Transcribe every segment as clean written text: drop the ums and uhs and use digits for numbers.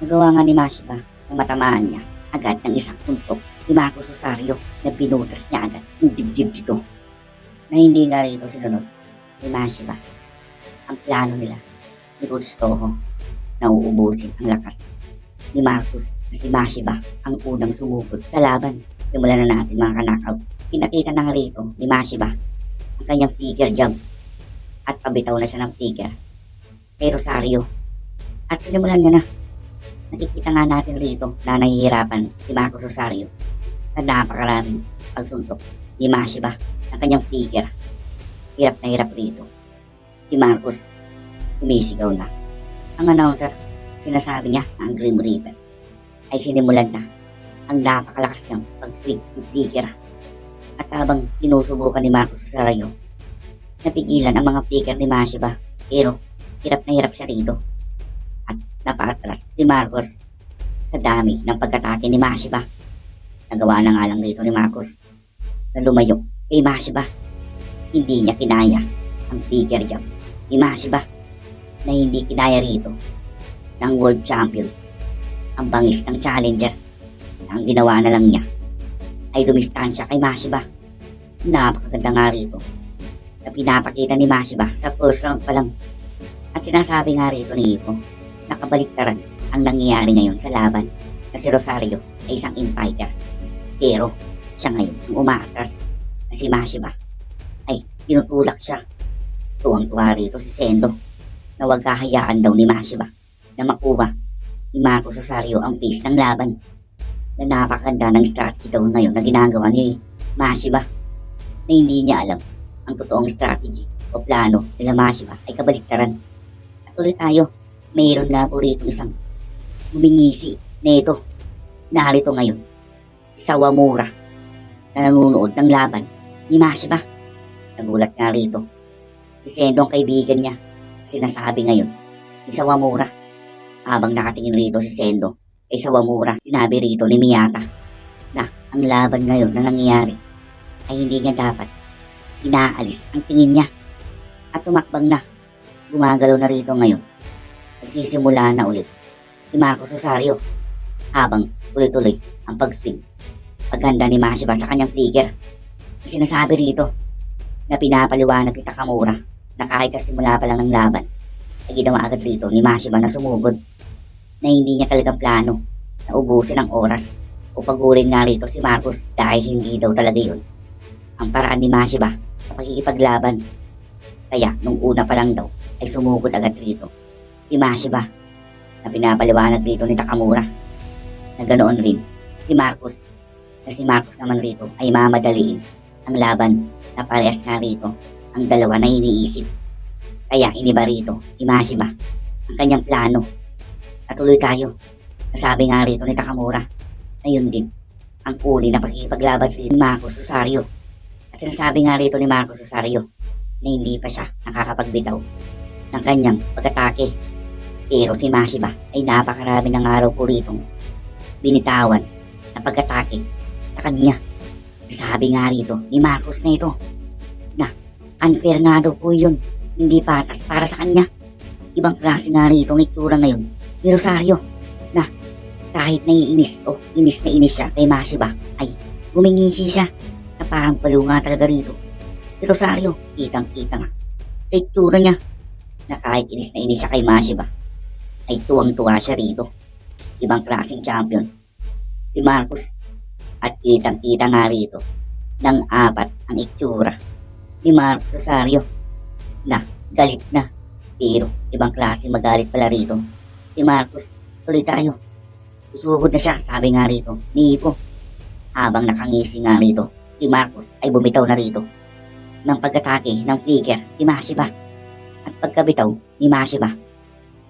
Nagawa nga ni Mashiba na matamaan niya agad ng isang puntok ni Marcos Rosario na binutas niya agad ng dibdib dito na hindi nga rito sinunod ni Mashiba. Ang plano nila ni Coach Toho na uubusin ang lakas ni Marcos na si Mashiba ang unang sumugod sa laban. Simulan na natin mga kanakaw. Pinakita na nga rito ni Mashiba ang kanyang figure jump at pabitaw na siya ng figure kay Rosario. At sinimulan niya na. Nakikita nga natin rito na nahihirapan si Marcos Rosario sa napakaraming pagsuntok ni Mashiba ang kanyang figure. Hirap na hirap rito. Si Marcos umisigaw na. Ang announcer, sinasabi niya na ang Grim Reaper ay sinimulan na ang napakalakas niyang pag-swing ng figure. At habang sinusubukan ni Marcos Rosario, napigilan ang mga figure ni Mashiba, pero hirap na hirap siya rito. At napaatras si Marcos sa dami ng pagkatake ni Mashiba. Nagawa na nga lang rito ni Marcos na lumayo kay Mashiba. Hindi niya kinaya ang figure jump ni Mashiba na hindi kinaya rito ng world champion. Ang bangis ng challenger na ang ginawa na lang niya ay dumistansya kay Mashiba. Napakaganda nga rito na pinapakita ni Mashiba sa first round pa lang. At sinasabi nga rito ni Ipo, nakabaliktaran ang nangyayari ngayon sa laban na si Rosario ay isang infighter. Pero siya ngayon ang umaatras na si Mashiba ay tinutulak siya. Tuwang-tuwa rito si Sendo na wag kahayaan daw ni Mashiba na makuha ni Marcos Rosario ang pace ng laban. Na napakaganda ng strategy daw ngayon na ginagawa ni Mashiba na hindi niya alam ang totoong strategy o plano nila Mashiba ay kabaliktaran. At ulit tayo, mayroon nga po rito isang bumingisi na ito. Narito ngayon si Sawamura na nanunood ng laban ni Mashiba. Nagulat nga rito si Sendo ang kaibigan niya. Sinasabi ngayon ni Sawamura habang nakatingin rito si Sendo kay Sawamura. Sinabi rito ni Miyata na ang laban ngayon na nangyayari ay hindi niya dapat inaalis ang tingin niya at tumakbang na. Gumagalaw na rito ngayon. Nagsisimula na ulit si Marcos Rosario habang tuloy-tuloy ang pag-swing. Pagganda ni Mashiba sa kanyang figure. Sinasabi rito na pinapaliwanag ni Takamura na kahit sa simula pa lang ng laban ay ginawa agad rito ni Mashiba na sumugod, na hindi niya talagang plano na ubusin ang oras o pagurin nga rito si Marcos dahil hindi daw talaga yun ang paraan ni Mashiba sa pagkikipaglaban. Kaya nung una pa lang daw ay sumugod agad rito si Mashiba na pinapaliwanag rito ni Takamura na ganoon rin si Marcos, na si Marcos naman rito ay mamadaliin ang laban na parehas na rito ang dalawa na iniisip. Kaya iniba rito ni Mashiba ang kanyang plano. At tuloy tayo. Nasabi nga rito ni Takamura na yun din ang uli na pagkikipaglaban ni Marcos Rosario. At sinasabi nga rito ni Marcos Rosario na hindi pa siya nakakapagbitaw ng kanyang pag-atake. Pero si Mashiba ay napakarami ng araw po ritong binitawan na pag-atake sa kanya. Sabi nga rito ni Marcos na ito na unfair nga daw po yun, hindi patas para sa kanya. Ibang klase nga rito ang itsura ngayon ni Rosario na kahit naiinis o inis na inis siya kay Mashiba ay gumingisi siya na parang baliw nga talaga rito. Si Rosario, kitang-kita nga sa itsura niya na kahit inis na inis siya kay Mashiba ay tuwang-tuwa siya rito. Ibang klaseng champion si Marcos. At kitang-kita nga rito ng apat ang itsura ni Marcos Rosario na galit na. Pero ibang klase magalit pala rito si Marcos. Tuloy tayo. Susugod na siya, sabi nga rito ni Ipo. Habang nakangisi nga rito si Marcos ay bumitaw na rito ng pag-atake ng figure ni Mashiba. At pagkabitaw ni Mashiba,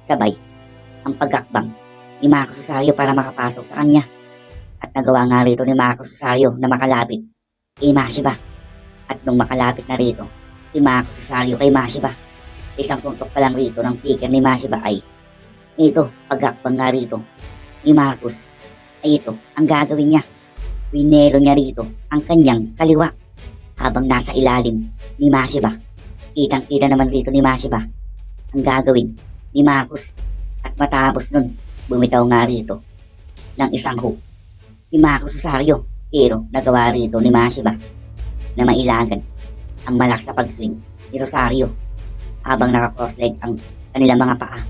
sabay ang pagkakbang ni Marcos Rosario para makapasok sa kanya. At nagawa nga rito ni Marcos Rosario na makalapit kay Mashiba. At nung makalapit na rito si Marcos Rosario kay Mashiba, isang suntok pa lang rito ng figure ni Mashiba ay ito, pagkakbang nga rito ni Marcos ay ito ang gagawin niya. Winero niya rito ang kanyang kaliwa habang nasa ilalim ni Mashiba. Kitang-kita naman rito ni Mashiba ang gagawin ni Marcos. At matapos nun Bumitaw nga rito ng isang hook ni Marcos Rosario, pero nagawa rito ni Mashiba na mailagan ang malakas na pag-swing ni Rosario habang naka-cross-leg ang kanilang mga paa.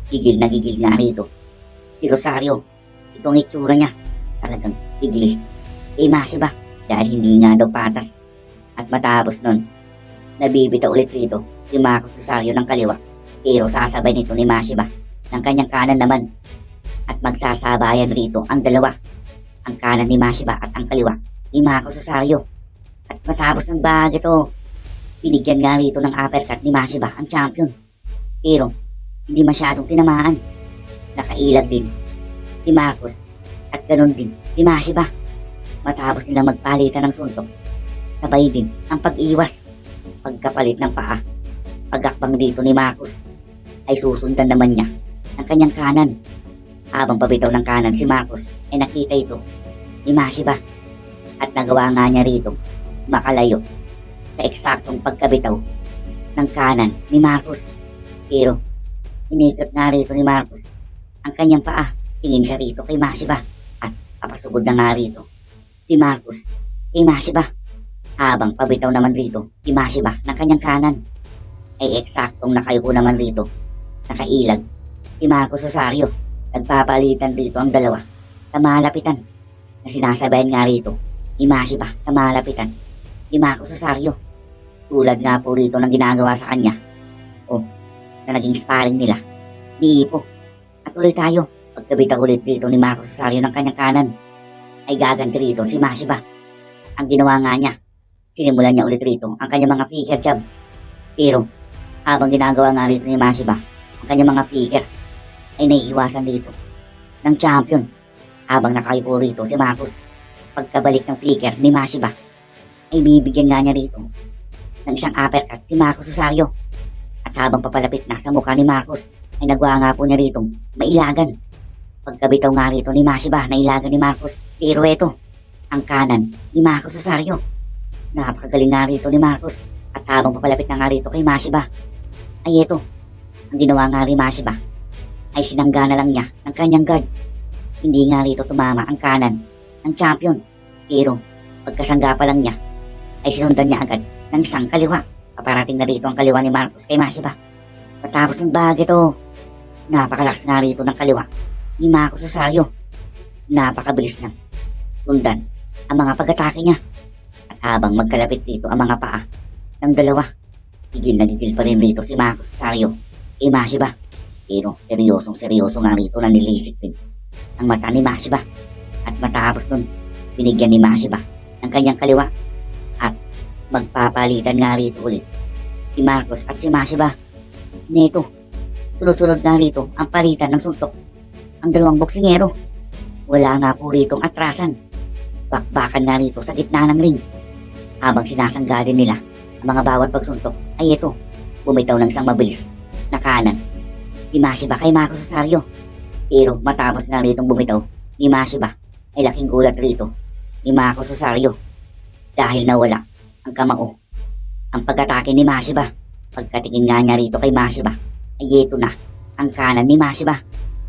Gigil na gigil nga rito si Rosario. Itong itsura niya, talagang gigil kay Mashiba dahil hindi nga daw patas. At matapos nun, nabibitaw ulit rito si Marcos Rosario ng kaliwa, pero sasabay nito ni Mashiba ng kanyang kanan naman. At magsasabayan rito ang dalawa, ang kanan ni Mashiba at ang kaliwa ni Marcos Rosario. At matapos ng bagay ito, binigyan nga rito ng uppercut ni Mashiba ang champion, pero hindi masyadong tinamaan. Nakailag din si Marcos at ganun din si Mashiba. Matapos nilang magpalitan ng suntok, sabay din ang pag-iwas, pagkapalit ng paa. Pagakbang dito ni Marcos ay susundan naman niya ang kanyang kanan. Habang pabitaw ng kanan si Marcos ay nakita ito ni Mashiba at nagawa nga niya rito makalayo sa eksaktong pagkabitaw ng kanan ni Marcos. Pero inikot nga rito ni Marcos ang kanyang paa. Tingin siya rito kay Mashiba at papasugod na nga rito si Marcos kay Mashiba. Habang pabitaw naman rito si Mashiba ng kanyang kanan ay eksaktong nakayuko naman rito, nakailag si Marcos Rosario. Nagpapalitan dito ang dalawa sa malapitan na sinasabayan nga rito ni Mashiba sa malapitan ni Marcos Rosario. Tulad nga po rito ng ginagawa sa kanya o na naging sparring nila ni Ipo. At ulit tayo, pagkabitaw ulit dito ni Marcos Rosario ng kanyang kanan ay gaganti rito si Mashiba. Ang ginawa nga niya, sinimulan niya ulit rito ang kanyang mga figure jab. Pero habang ginagawa nga rito ni Mashiba ang kanyang mga figure ay naiiwasan dito ng champion habang nakayuko rito si Marcos. Pagkabalik ng figure ni Mashiba ay bibigyan nga niya rito ng isang uppercut si Marcos Rosario. At habang papalapit na sa mukha ni Marcos ay nagawa nga po niya rito mailagan. Pagkabitaw nga rito ni Mashiba, nailagan ni Marcos. Pero ito, ang kanan ni Marcos Rosario. Napakagaling nga rito ni Marcos. At habang papalapit na nga rito kay Mashiba ay ito, ang ginawa nga rin Mashiba ay sinangga na lang niya ng kanyang guard. Hindi nga rito tumama ang kanan ng champion. Pero pagkasangga pa lang niya ay sinundan niya agad ng isang kaliwa. Paparating na rito ang kaliwa ni Marcos kay Mashiba. Matapos ng bagay ito, napakalakas nga rito ng kaliwa ni Marcos Rosario. Napakabilis na sundan ang mga pag-atake niya. At habang magkalapit dito ang mga paa ng dalawa, gigil na gigil pa rin rito si Marcos Rosario kay Mashiba. Pero seryoso nga rito na nilisik din ang mata ni Mashiba. At matapos nun, binigyan ni Mashiba ng kanyang kaliwa. At magpapalitan nga rito ulit si Marcos at si Mashiba. Neto, sunod-sunod nga rito ang palitan ng suntok ang dalawang boksingero. Wala nga po ritong atrasan. Bakbakan nga rito sa gitna ng ring. Habang sinasangga din nila ang mga bawat pagsuntok ay ito, bumitaw ng isang mabilis na kanan ni Mashiba kay Marcos Rosario. Pero matapos nga ritong bumitaw ni Mashiba ay laking gulat rito ni Marcos Rosario dahil nawala ang kamao ang pag-atake ni Mashiba. Pagkatingin nga niya rito kay Mashiba ay ito na ang kanan ni Mashiba.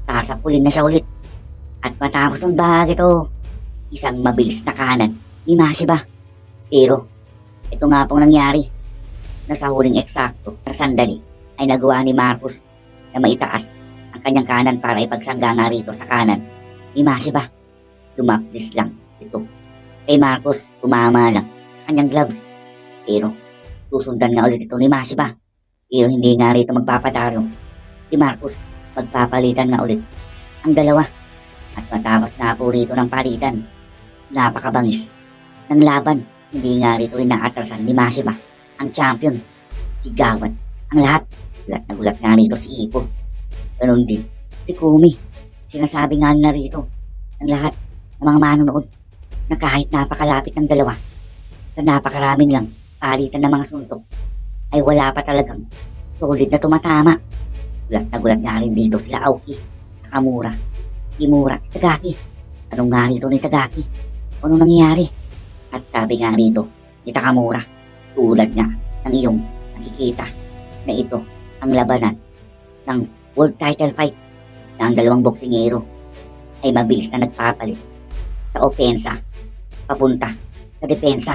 Sasapulin na siya ulit. At matapos ng bagay ito, isang mabilis na kanan ni Mashiba. Pero ito nga pong nangyari na sa huling eksakto na sandali ay nagawa ni Marcos na maitaas ang kanyang kanan para ipagsangga nga rito sa kanan ni Mashiba. Lumaplis lang ito kay Marcos, tumama lang sa kanyang gloves. Pero susundan nga ulit ito ni Mashiba. Pero hindi nga rito magpapatarong si Marcos. Magpapalitan nga ulit ang dalawa. At matapos na po rito ng palitan, napakabangis ng laban. Hindi nga rito inaatrasan ni Mashiba ang champion. Sigawan ang lahat. Gulat na gulat nga rito si Ipo. Ganon din si Kumi. Sinasabi nga na rito ng lahat ng mga manonood na kahit napakalapit ng dalawa na napakaraming lang palitan ng mga suntok ay wala pa talagang solid na tumatama. Gulat na gulat nga rin dito sila Aoki, Takamura, Kimura, Itagaki. Anong nga rito ni Itagaki? Anong nangyayari? At sabi nga rito ni Takamura, tulad nga ng iyong nakikita na ito ang labanan ng world title fight na ang dalawang boksingero ay mabilis na nagpapalit sa opensa papunta sa depensa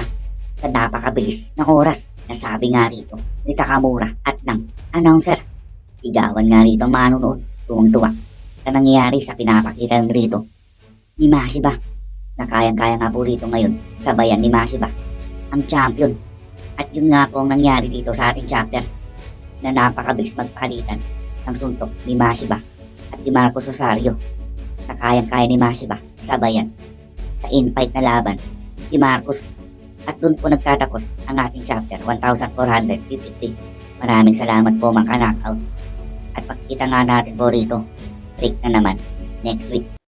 sa napakabilis ng oras na sabi nga rito ni Takamura at ng announcer. Sigawan nga rito ang manonood, tuwang-tuwa sa nangyayari sa pinapakita rito ni Mashiba na kayang-kaya nga po rito ngayon sabayan ni Mashiba ang champion. At yun nga po ang nangyari dito sa ating chapter na napakabilis magpalitan ng suntok ni Mashiba at ni Marcos Rosario na kayang-kaya ni Mashiba sabayan sa in-fight na laban ni Marcos. At dun po nagtatapos ang ating chapter 1453. Maraming salamat po mga ka-knockout. At pagkita nga natin po rito, break na naman next week.